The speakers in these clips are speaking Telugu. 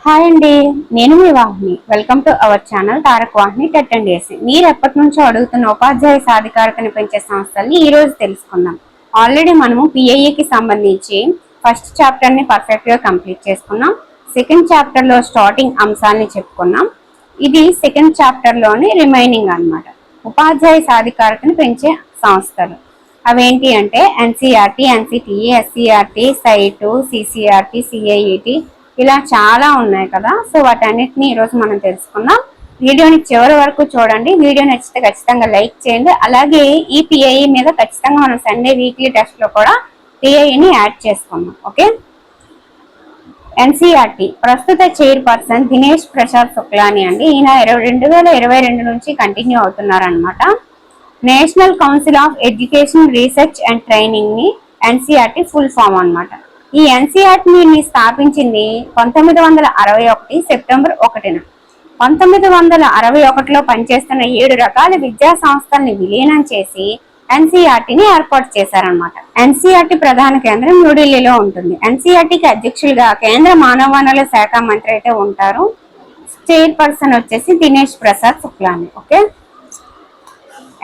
హాయ్ అండి, నేను మీ Vahini. Welcome to our channel Tarak Vahini TET and AC. మీరు ఎప్పటి నుంచో అడుగుతున్న ఉపాధ్యాయ సాధికారతను పెంచే సంస్థల్ని ఈ రోజు తెలుసుకుందాం. ఆల్రెడీ మనము పిఐఏకి సంబంధించి ఫస్ట్ చాప్టర్ ని పర్ఫెక్ట్ గా కంప్లీట్ చేసుకున్నాం. సెకండ్ చాప్టర్ లో స్టార్టింగ్ అంశాలని చెప్పుకున్నాం. ఇది సెకండ్ చాప్టర్ లోని రిమైనింగ్ అన్నమాట. ఉపాధ్యాయ సాధికారతను పెంచే సంస్థలు అవేంటి అంటే ఎన్సీఆర్టీ, ఎన్సిటిఈ, ఎస్సీఆర్టీ, సైటు, సిసిఆర్టీ, సిఐఈటి, ఇలా చాలా ఉన్నాయి కదా. సో వాటన్నిటిని ఈరోజు మనం తెలుసుకుందాం. వీడియోని చివరి వరకు చూడండి. వీడియో నచ్చితే ఖచ్చితంగా లైక్ చేయండి. అలాగే ఈ పిఐఈ మీద ఖచ్చితంగా మనం సండే వీక్లీ టెస్ట్ లో కూడా పిఐఈని యాడ్ చేసుకున్నాం. ఓకే. ఎన్సీఆర్టీ ప్రస్తుత చైర్పర్సన్ దినేష్ ప్రసాద్ శుక్లాని అండి. ఈయన 2022 నుంచి కంటిన్యూ అవుతున్నారనమాట. National Council of Education Research and Training ని ఎన్సీఆర్టీ ఫుల్ ఫామ్ అనమాట. ఈ ఎన్సీఆర్టీని స్థాపించింది 1961 సెప్టెంబర్ 1న. 1961లో పనిచేస్తున్న 7 రకాల విద్యా సంస్థల్ని విలీనం చేసి ఎన్సీఆర్టీని ఏర్పాటు చేశారనమాట. ఎన్సీఆర్టీ ప్రధాన కేంద్రం న్యూఢిల్లీలో ఉంటుంది. ఎన్సీఆర్టీకి అధ్యక్షులుగా కేంద్ర మానవ వనరుల శాఖ మంత్రి అయితే ఉంటారు. చైర్పర్సన్ వచ్చేసి దినేష్ ప్రసాద్ శుక్లాని. ఓకే.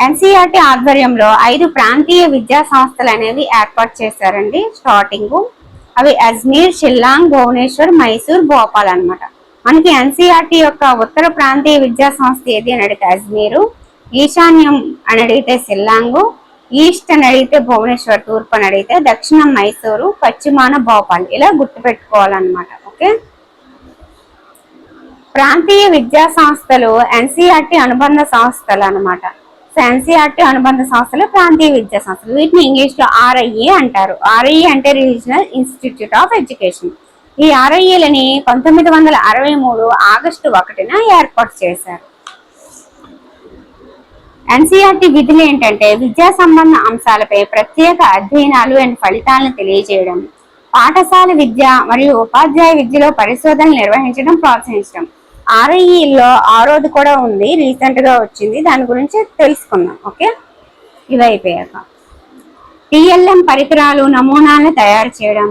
ఎన్సీఆర్టీ ఆధ్వర్యంలో 5 ప్రాంతీయ విద్యా సంస్థలు అనేవి ఏర్పాటు చేశారండి. స్టార్టింగ్ అవి అజ్మీర్, షిల్లాంగ్, భువనేశ్వర్, మైసూర్, భోపాల్ అనమాట. మనకి ఎన్సీఆర్టీ యొక్క ఉత్తర ప్రాంతీయ విద్యా సంస్థ ఏది అని అడిగితే అజ్మీరు, ఈశాన్యం అని అడిగితే షిల్లాంగ్, ఈస్ట్ అని అడిగితే భువనేశ్వర్, తూర్పు అని అడిగితే దక్షిణం మైసూరు, పశ్చిమాన భోపాల్. ఇలా గుర్తుపెట్టుకోవాలన్నమాట. ఓకే. ప్రాంతీయ విద్యా సంస్థలు ఎన్సీఆర్టీ అనుబంధ సంస్థలు అనమాట. ఎన్సీఆర్టీ అనుబంధ సంస్థలు ప్రాంతీయ విద్యా సంస్థలు. వీటిని ఇంగ్లీష్ లో ఆర్ఐఏ అంటారు. ఆర్ఐఏ అంటే రీజనల్ ఇన్స్టిట్యూట్ ఆఫ్ ఎడ్యుకేషన్. ఈ ఆర్ఐఏలని 1963 ఆగస్టు 1న ఏర్పాటు చేశారు. ఎన్సీఆర్టీ విధులు ఏంటంటే విద్యా సంబంధ అంశాలపై ప్రత్యేక అధ్యయనాలు అండ్ ఫలితాలను తెలియజేయడం, పాఠశాల విద్య మరియు ఉపాధ్యాయ విద్యలో పరిశోధనలు నిర్వహించడం, ప్రోత్సహించడం. ఆర్ఐఈలో 6వది కూడా ఉంది, రీసెంట్ గా వచ్చింది, దాని గురించి తెలుసుకుందాం. ఓకే. ఇవి అయిపోయాక టిఎల్ఎం పరికరాలు, నమూనాలను తయారు చేయడం,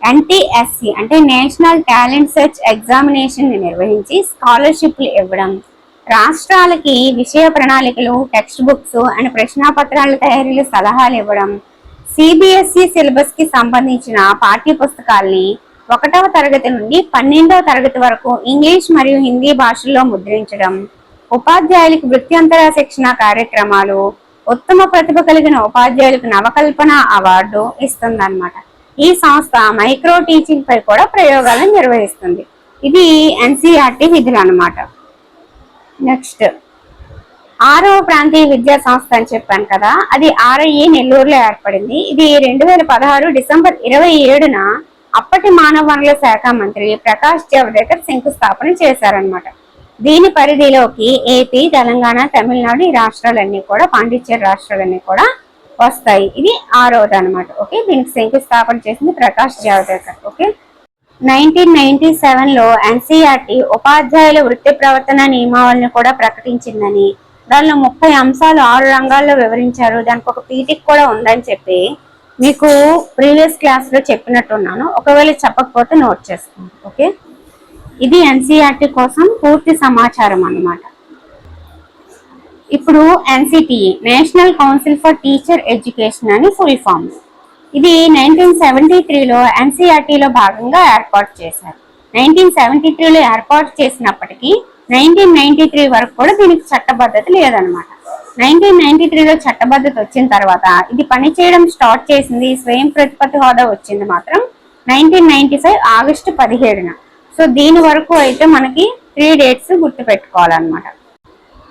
ఎన్టీఎస్సి అంటే నేషనల్ టాలెంట్ సెర్చ్ ఎగ్జామినేషన్ ని నిర్వహించి స్కాలర్షిప్లు ఇవ్వడం, రాష్ట్రాలకి విషయ ప్రణాళికలు, టెక్స్ట్ బుక్స్ అండ్ ప్రశ్నాపత్రాల తయారీలు సలహాలు ఇవ్వడం, సిబిఎస్ఈ సిలబస్ కి సంబంధించిన పాఠ్య పుస్తకాల్ని 1వ తరగతి నుండి 12వ తరగతి వరకు ఇంగ్లీష్ మరియు హిందీ భాషల్లో ముద్రించడం, ఉపాధ్యాయులకు వృత్యంతర శిక్షణ కార్యక్రమాలు, ఉత్తమ ప్రతిభ కలిగిన ఉపాధ్యాయులకు నవకల్పన అవార్డు ఇస్తుందన్నమాట. ఈ సంస్థ మైక్రో టీచింగ్ పై కూడా ప్రయోగాలను నిర్వహిస్తుంది. ఇది ఎన్సీఆర్టీ విధులు అన్నమాట. నెక్స్ట్ 6వ ప్రాంతీయ విద్యా సంస్థ అని చెప్పాను కదా, అది ఆర్ఐఏ నెల్లూరులో ఏర్పడింది. ఇది 2016 డిసెంబర్ 27న అప్పటి మానవ వనరుల శాఖ మంత్రి ప్రకాష్ జావదేకర్ శంకుస్థాపన చేశారనమాట. దీని పరిధిలోకి ఏపీ, తెలంగాణ, తమిళనాడు ఈ రాష్ట్రాలన్నీ కూడా, పాండిచ్చేరి రాష్ట్రాలన్నీ కూడా వస్తాయి. ఇది 6వది అనమాట. ఓకే. దీనికి శంకుస్థాపన చేసింది ప్రకాష్ జావదేకర్. ఓకే. 1997లో ఎన్సీఆర్టీ ఉపాధ్యాయుల వృత్తి ప్రవర్తన నియమావళిని కూడా ప్రకటించిందని, దానిలో 30 అంశాలు 6 రంగాల్లో వివరించారు. దానికి ఒక పీఠిక కూడా ఉందని చెప్పి మీకు ప్రీవియస్ క్లాస్ లో చెప్పినట్టున్నాను. ఒకవేళ చెప్పకపోతే నోట్ చేసుకోండి. ఓకే. ఇది ఎన్సీఆర్టీ కోసం పూర్తి సమాచారం అన్నమాట. ఇప్పుడు NCTE national council for teacher education అని ఫుల్ ఫామ్. ఇది 1973లో ఎన్సీఆర్టీలో భాగంగా ఏర్పాటు చేశారు. 1973లో ఏర్పాటు చేసినప్పటికీ 1993 వరకు కూడా దీనికి చట్టబద్ధత లేదనమాట. 1993లో చట్టబద్ధత వచ్చిన తర్వాత ఇది పనిచేయడం స్టార్ట్ చేసింది. స్వయం ప్రతిపత్తి హోదా వచ్చింది మాత్రం 1995 ఆగస్టు 17న. సో దీని వరకు అయితే మనకి 3 డేట్స్ గుర్తు పెట్టుకోవాలన్నమాట.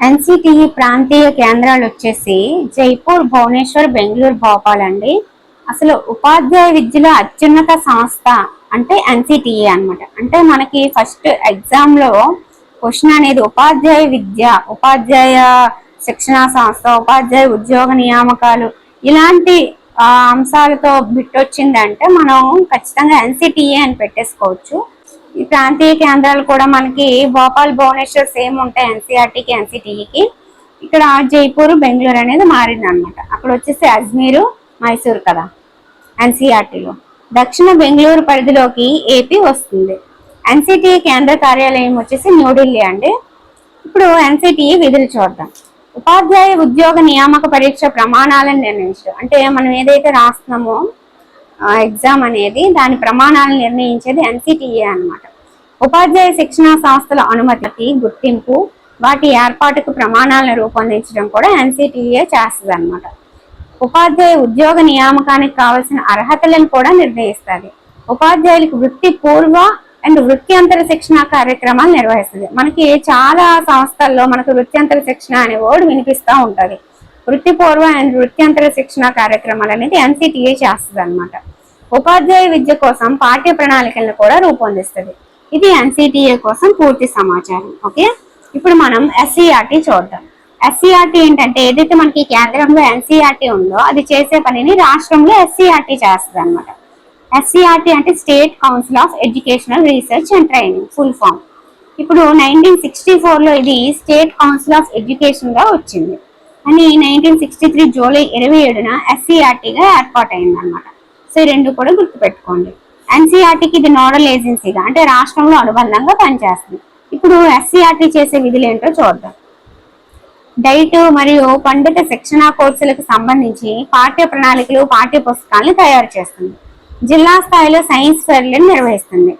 ఎన్సిటిఈ ప్రాంతీయ కేంద్రాలు వచ్చేసి జైపూర్, భువనేశ్వర్, బెంగళూరు, భోపాల్ అండి. అసలు ఉపాధ్యాయ విద్యలో అత్యున్నత సంస్థ అంటే ఎన్సిటిఈ అనమాట. అంటే మనకి ఫస్ట్ ఎగ్జామ్ లో క్వశ్చన్ అనేది ఉపాధ్యాయ విద్య, ఉపాధ్యాయ శిక్షణ సంస్థ, ఉపాధ్యాయ ఉద్యోగ నియామకాలు ఇలాంటి అంశాలతో బిట్ వచ్చిందంటే మనం ఖచ్చితంగా ఎన్సిటిఈ అని పెట్టేసుకోవచ్చు. ఈ ప్రాంతీయ కేంద్రాలు కూడా మనకి భోపాల్, భువనేశ్వర్ సేమ్ ఉంటాయి ఎన్సీఆర్టీకి, ఎన్సిటిఈకి. ఇక్కడ జైపూర్, బెంగళూరు అనేది మారింది అనమాట. అక్కడ వచ్చేసి అజ్మీరు, మైసూర్ కదా ఎన్సీఆర్టీలో. దక్షిణ బెంగళూరు పరిధిలోకి ఏపీ వస్తుంది. ఎన్సిటిఏ కేంద్ర కార్యాలయం వచ్చేసి న్యూఢిల్లీ అండి. ఇప్పుడు ఎన్సిటిఏ విధులు చూద్దాం. ఉపాధ్యాయ ఉద్యోగ నియామక పరీక్ష ప్రమాణాలను నిర్ణయించడం అంటే మనం ఏదైతే రాస్తున్నామో ఎగ్జామ్ అనేది దాని ప్రమాణాలను నిర్ణయించేది ఎన్సిటిఏ అన్నమాట. ఉపాధ్యాయ శిక్షణా సంస్థల అనుమతికి గుర్తింపు వాటి ఏర్పాటుకు ప్రమాణాలను రూపొందించడం కూడా ఎన్సిటిఏ చేస్తుంది అన్నమాట. ఉపాధ్యాయ ఉద్యోగ నియామకానికి కావాల్సిన అర్హతలను కూడా నిర్ణయిస్తుంది. ఉపాధ్యాయులకు వృత్తి పూర్వ అండ్ వృత్యంతర శిక్షణ కార్యక్రమాలు నిర్వహిస్తుంది. మనకి చాలా సంస్థల్లో మనకు వృత్యంతర శిక్షణ అనే వర్డ్ వినిపిస్తూ ఉంటుంది. వృత్తి పూర్వ అండ్ వృత్యంతర శిక్షణ కార్యక్రమాలు అనేది ఎన్సిటిఏ చేస్తుంది అనమాట. ఉపాధ్యాయ విద్య కోసం పాఠ్య ప్రణాళికలను కూడా రూపొందిస్తుంది. ఇది ఎన్సిటిఏ కోసం పూర్తి సమాచారం. ఓకే, ఇప్పుడు మనం ఎస్సీఆర్టీ చూద్దాం. ఎస్సీఆర్టీ ఏంటంటే ఏదైతే మనకి కేంద్రంలో ఎన్సీఆర్టీ ఉందో అది చేసే పనిని రాష్ట్రంలో ఎస్సీఆర్టీ చేస్తుంది అనమాట. ఎస్సీఆర్టీ అంటే state council of educational research and training full form. ఇప్పుడు 1964లో ఇది స్టేట్ కౌన్సిల్ ఆఫ్ ఎడ్యుకేషన్ గా వచ్చింది అని 1963 జూలై 27న ఎస్సీఆర్టీగా ఏర్పాటైంది అనమాట. సో ఈ రెండు కూడా గుర్తుపెట్టుకోండి. ఎన్సీఆర్టీకి ఇది నోడల్ ఏజెన్సీగా అంటే రాష్ట్రంలో అనుబంధంగా పనిచేస్తుంది. ఇప్పుడు ఎస్సీఆర్టీ చేసే విధులు ఏంటో చూద్దాం. డైట్ మరియు పండిత శిక్షణా కోర్సులకు సంబంధించి పాఠ్య ప్రణాళికలు పాఠ్య పుస్తకాలను తయారు చేస్తుంది. జిల్లా స్థాయిలో సైన్స్ ఫెయిర్లను నిర్వహిస్తుంది.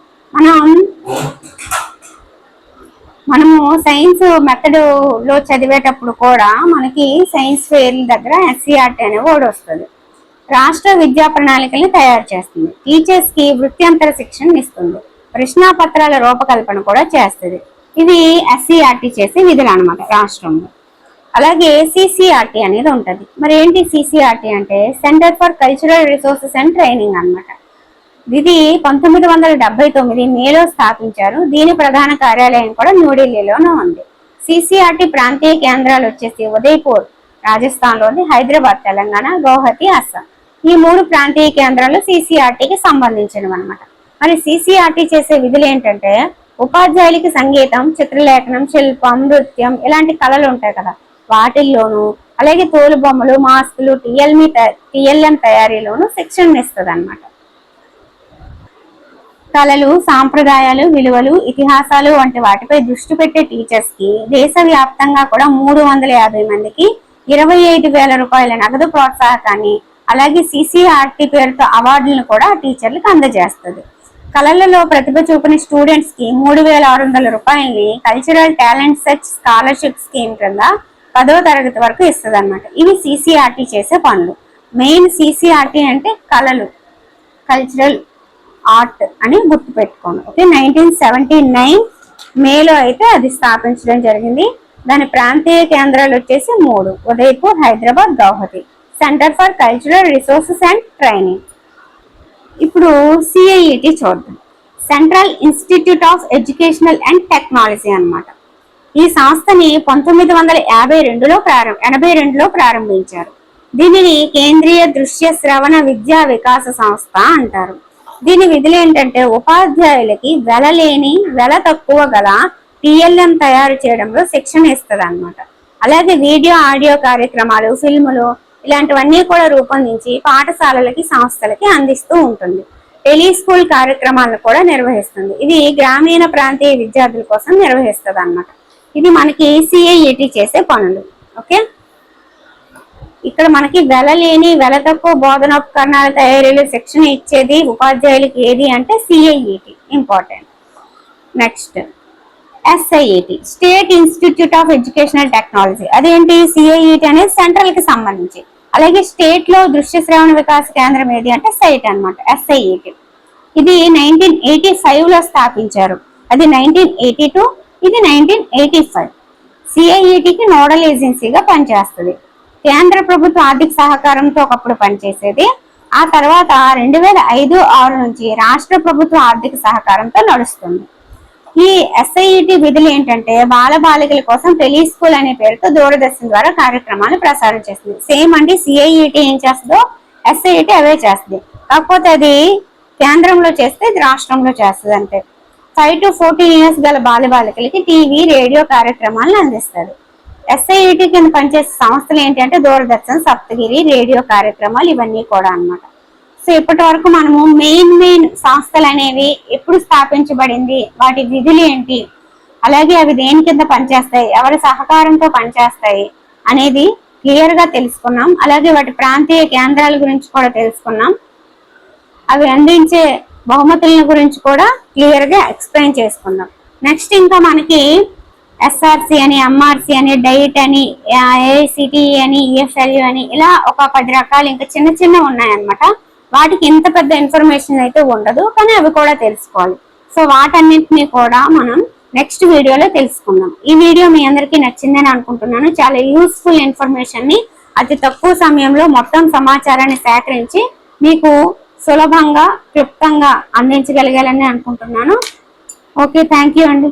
మనము సైన్స్ మెథడ్ లో చదివేటప్పుడు కూడా మనకి సైన్స్ ఫెయిర్ దగ్గర ఎస్సీఆర్టీ అనే వర్డ్ వస్తుంది. రాష్ట్ర విద్యా ప్రణాళికల్ని తయారు చేస్తుంది. టీచర్స్ కి వృత్యంతర శిక్షణ ఇస్తుంది. ప్రశ్నాపత్రాల రూపకల్పన కూడా చేస్తుంది. ఇది ఎస్సీఆర్టీ చేసే విధులు అనమాట రాష్ట్రంలో. అలాగే సిసిఆర్టీ అనేది ఉంటుంది. మరి ఏంటి సిసిఆర్టీ అంటే centre for cultural resources and training అన్నమాట. ఇది 1979 మేలో స్థాపించారు. దీని ప్రధాన కార్యాలయం కూడా న్యూఢిల్లీలోనే ఉంది. సిసిఆర్టీ ప్రాంతీయ కేంద్రాలు వచ్చేసి ఉదయ్పూర్ రాజస్థాన్లోని, హైదరాబాద్ తెలంగాణ, గౌహతి అస్సాం. ఈ 3 ప్రాంతీయ కేంద్రాలు సిసిఆర్టీకి సంబంధించినవి అనమాట. మరి సిసిఆర్టీ చేసే విధులు ఏంటంటే ఉపాధ్యాయులకి సంగీతం, చిత్రలేఖనం, శిల్పం, నృత్యం ఇలాంటి కళలు ఉంటాయి కదా వాటిల్లోనూ, అలాగే తోలు బొమ్మలు, మాస్కులు, టిఎల్ఎం తయారీలోనూ శిక్షణ ఇస్తుంది అనమాట. కళలు, సాంప్రదాయాలు, విలువలు, ఇతిహాసాలు వంటి వాటిపై దృష్టి పెట్టే టీచర్స్ కి దేశవ్యాప్తంగా కూడా 350 మందికి 25,000 రూపాయల నగదు ప్రోత్సాహకాన్ని అలాగే సిసిఆర్టీ పేరుతో అవార్డులను కూడా టీచర్లకు అందజేస్తుంది. కళలలో ప్రతిభ చూపిన స్టూడెంట్స్ కి 3,600 రూపాయలని cultural talent search scholarship scheme కింద 10వ తరగతి వరకు ఇస్తుంది అనమాట. ఇవి సిసిఆర్టీ చేసే పనులు. మెయిన్ సిసిఆర్టీ అంటే కళలు, కల్చరల్ ఆర్ట్ అని గుర్తుపెట్టుకోండి. ఓకే, 1979 మేలో అయితే అది స్థాపించడం జరిగింది. దాని ప్రాంతీయ కేంద్రాలు వచ్చేసి 3: Udaipur, Hyderabad, Guwahati. Centre for cultural resources and training. ఇప్పుడు సిఐఈటి చూద్దాం. Central institute of educational and technology అన్నమాట. ఈ సంస్థని 1982లో ప్రారంభించారు. దీనిని కేంద్రీయ దృశ్య శ్రవణ విద్యా వికాస సంస్థ అంటారు. దీని విధులు ఏంటంటే ఉపాధ్యాయులకి వెల తక్కువ గల టిఎల్ఎం తయారు చేయడంలో శిక్షణ ఇస్తుంది అనమాట. అలాగే వీడియో, ఆడియో కార్యక్రమాలు, ఫిల్ములు ఇలాంటివన్నీ కూడా రూపొందించి పాఠశాలలకి, సంస్థలకి అందిస్తూ ఉంటుంది. టెలిస్కూల్ కార్యక్రమాలను కూడా నిర్వహిస్తుంది. ఇది గ్రామీణ ప్రాంతీయ విద్యార్థుల కోసం నిర్వహిస్తుంది అన్నమాట. ఇది మనకి సిఐఈటి చేసే పనులు. ఓకే, ఇక్కడ మనకి వెల తక్కువ బోధనోపకరణాల తయారీలో శిక్షణ ఇచ్చేది ఉపాధ్యాయులకి ఏది అంటే CIET important. Next SIET, state institute of educational technology. అదేంటి? సిఐఈటి అనేది సెంట్రల్ కి సంబంధించి. అలాగే స్టేట్ లో దృశ్య శ్రవణ వికాస కేంద్రం ఏది అంటే సైట్ అన్నమాట, ఎస్ఐఈటి. ఇది 1985లో స్థాపించారు. అది 1982, ఇది 1985. సిఐఈటికి నోడల్ ఏజెన్సీగా పనిచేస్తుంది. కేంద్ర ప్రభుత్వ ఆర్థిక సహకారంతో ఒకప్పుడు పనిచేసేది. ఆ తర్వాత 2005-6 నుంచి రాష్ట్ర ప్రభుత్వ ఆర్థిక సహకారంతో నడుస్తుంది. ఈ ఎస్ఐఈటి విధులు ఏంటంటే బాలబాలికల కోసం టెలిస్కూల్ అనే పేరుతో దూరదర్శన్ ద్వారా కార్యక్రమాలు ప్రసారం చేస్తుంది. సేమ్ అండి, సిఐఈటి ఏం చేస్తుందో ఎస్ఐఈటి అవే చేస్తుంది. కాకపోతే అది కేంద్రంలో చేస్తే ఇది రాష్ట్రంలో చేస్తుంది అంతే. 5 to 14 years గల బాలబాలికలకి టీవీ, రేడియో కార్యక్రమాలను అందిస్తారు. ఎస్ఐఈటి కింద పనిచేసే సంస్థలు ఏంటి అంటే దూరదర్శన్, సప్తగిరి, రేడియో కార్యక్రమాలు ఇవన్నీ కూడా అన్నమాట. సో ఇప్పటి వరకు మనము మెయిన్ సంస్థలు అనేవి ఎప్పుడు స్థాపించబడింది, వాటి విధులు ఏంటి, అలాగే అవి దేని కింద పనిచేస్తాయి, ఎవరి సహకారంతో పనిచేస్తాయి అనేది క్లియర్ గా తెలుసుకున్నాం. అలాగే వాటి ప్రాంతీయ కేంద్రాల గురించి కూడా తెలుసుకున్నాం. అవి అందించే బహుమతుల గురించి కూడా క్లియర్ గా ఎక్స్ప్లెయిన్ చేసుకున్నాం. నెక్స్ట్ ఇంకా మనకి ఎస్ఆర్సి అని, ఎంఆర్సి అని, డైట్ అని, ఏఐసిటిఈ అని, ఈఎఫ్ఎల్యు అని ఇలా ఒక 10 రకాలు ఇంకా చిన్న ఉన్నాయన్నమాట. వాటికి ఇంత పెద్ద ఇన్ఫర్మేషన్ అయితే ఉండదు, కానీ అవి కూడా తెలుసుకోవాలి. సో వాటన్నింటినీ కూడా మనం నెక్స్ట్ వీడియోలో తెలుసుకుందాం. ఈ వీడియో మీ అందరికీ నచ్చిందని అనుకుంటున్నాను. చాలా యూస్ఫుల్ ఇన్ఫర్మేషన్ ని అతి తక్కువ సమయంలో మొత్తం సమాచారాన్ని సేకరించి మీకు సులభంగా క్లుప్తంగా అందించగలిగాలని అనుకుంటున్నాను. ఓకే, థ్యాంక్ యూ అండి.